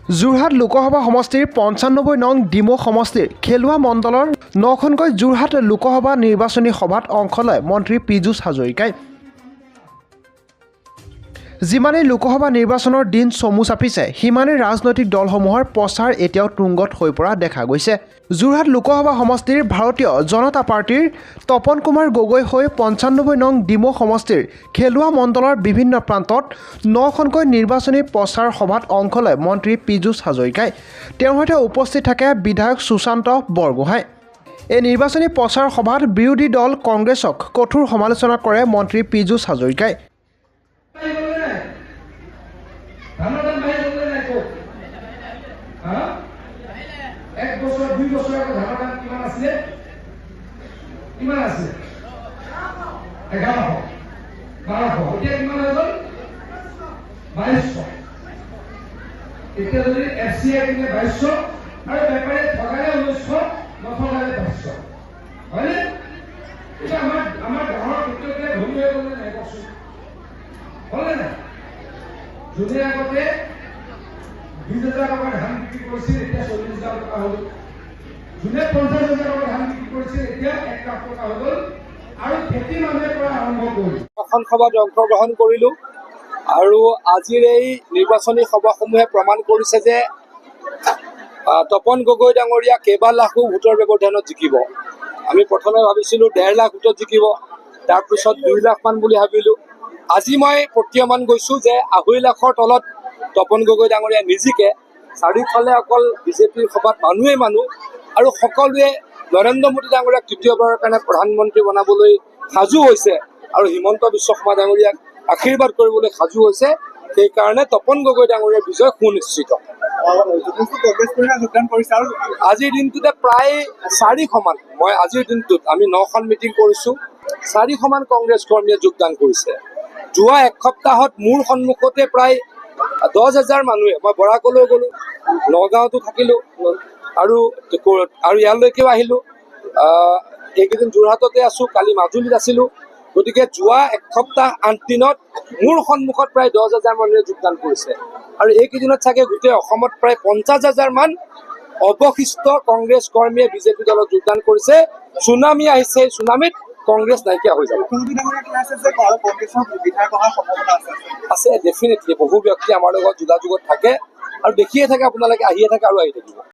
যোৰহাট লোকসভা সমষ্টিৰ ৯৫ নং ডিমৌ সমষ্টিৰ খেলুৱা মণ্ডলৰ ৯খনকৈ যোৰহাট লোকসভা নিৰ্বাচনী সভাত অংশ লয় মন্ত্ৰী পীযুষ হাজৰিকাই। যিমানেই লোকসভা নিৰ্বাচনৰ দিন চমু চাপিছে সিমানেই ৰাজনৈতিক দলসমূহৰ প্ৰচাৰ এতিয়াও তুংগত হৈ পৰা দেখা গৈছে। যোৰহাট লোকসভা সমষ্টিৰ ভাৰতীয় জনতা পাৰ্টীৰ তপন কুমাৰ গগৈ হৈ ৯৫ নং ডিমৌ সমষ্টিৰ খেলুৱা মণ্ডলৰ বিভিন্ন প্ৰান্তত ৯খনকৈ নিৰ্বাচনী প্ৰচাৰ সভাত অংশ লয় মন্ত্ৰী পীযুষ হাজৰিকাই। তেওঁৰ সৈতে উপস্থিত থাকে বিধায়ক সুশান্ত বৰগোহাঁই। এই নিৰ্বাচনী প্ৰচাৰ সভাত বিৰোধী দল কংগ্ৰেছক কঠোৰ সমালোচনা কৰে মন্ত্ৰী পীযুষ হাজৰিকাই। এক বছর 2 বছর আগে ধানের দাম কিমান আছে? 1100 1200 এতিয়া কিমান হৈ গ'ল? 2200। এতিয়া যদি এফচিআই কিনে 2200 আৰু বেপাৰী ঠগালে 1900 নঠগালে 500 হয়নে? এটা আমাৰ গাঁৱৰ প্ৰত্যেকটা ধনী হৈ গ'লে নাই কওকচোন, হয়নে নাই? যদি আগতে 20,000 টকাৰ ধান বিক্ৰী কৰিছিল এতিয়া 40,000 টকা হ'ল। যোনে 50,000 টকাৰ ধান বিক্ৰী কৰিছিল এতিয়া 1 লাখ টকা হৈ গ'ল। আৰু খেতি মানুহে পৰা আৰম্ভ কৰিল। এখন সভাত অংশগ্ৰহণ কৰিলোঁ আৰু আজিৰ এই নিৰ্বাচনী সভাসমূহে প্ৰমাণ কৰিছে যে তপন গগৈ ডাঙৰীয়া কেইবা লাখো ভোটৰ ব্যৱধানত জিকিব। আমি প্ৰথমে ভাবিছিলোঁ 1.5 লাখ ভোটত জিকিব, তাৰপিছত 2 লাখ মান বুলি ভাবিলোঁ। আজি মই প্ৰতীয়মান গৈছোঁ যে 2.5 লাখৰ তলত তপন গগৈ ডাঙৰীয়া নিজিকে। চাৰিওফালে অকল বিজেপিৰ সভাত মানুহ আৰু সকলোৱে নৰেন্দ্ৰ মোদী ডাঙৰীয়াক তৃতীয়বাৰৰ কাৰণে প্ৰধানমন্ত্ৰী বনাবলৈ সাজু হৈছে আৰু হিমন্ত বিশ্ব শৰ্মা ডাঙৰীয়াক আশীৰ্বাদ কৰিবলৈ সাজু হৈছে। সেইকাৰণে তপন গগৈ ডাঙৰীয়াৰ বিজয় সুনিশ্চিত। আজিৰ দিনটোতে প্ৰায় 400 মান, মই আজিৰ দিনটোত আমি 9খন মিটিং কৰিছোঁ, 400 মান কংগ্ৰেছ কৰ্মীয়ে যোগদান কৰিছে। যোৱা এক সপ্তাহত মোৰ সন্মুখতে প্ৰায় 10,000 মানুহে, মই বৰাকলৈ গ'লোঁ, নগাঁৱতো থাকিলোঁ আৰু ইয়ালৈকেও আহিলোঁ। এইকেইদিন যোৰহাটতে আছোঁ, কালি মাজুলীত আছিলোঁ। গতিকে যোৱা এক সপ্তাহ 8 দিনত মোৰ সন্মুখত প্ৰায় 10,000 মানুহে যোগদান কৰিছে আৰু এইকেইদিনত চাগে গোটেই অসমত প্ৰায় 50,000 মান অৱশিষ্ট কংগ্ৰেছ কৰ্মীয়ে বিজেপি দলত যোগদান কৰিছে। চুনামি আহিছে, চুনামিত কংগ্ৰেছ নাইকিয়া হৈ যাব। আছে ডেফিনেটলি, বহু ব্যক্তি আমাৰ লগত যোগাযোগত থাকে আৰু দেখিয়ে থাকে, আপোনালোকে আহিয়ে থাকে আৰু আহি থাকিব।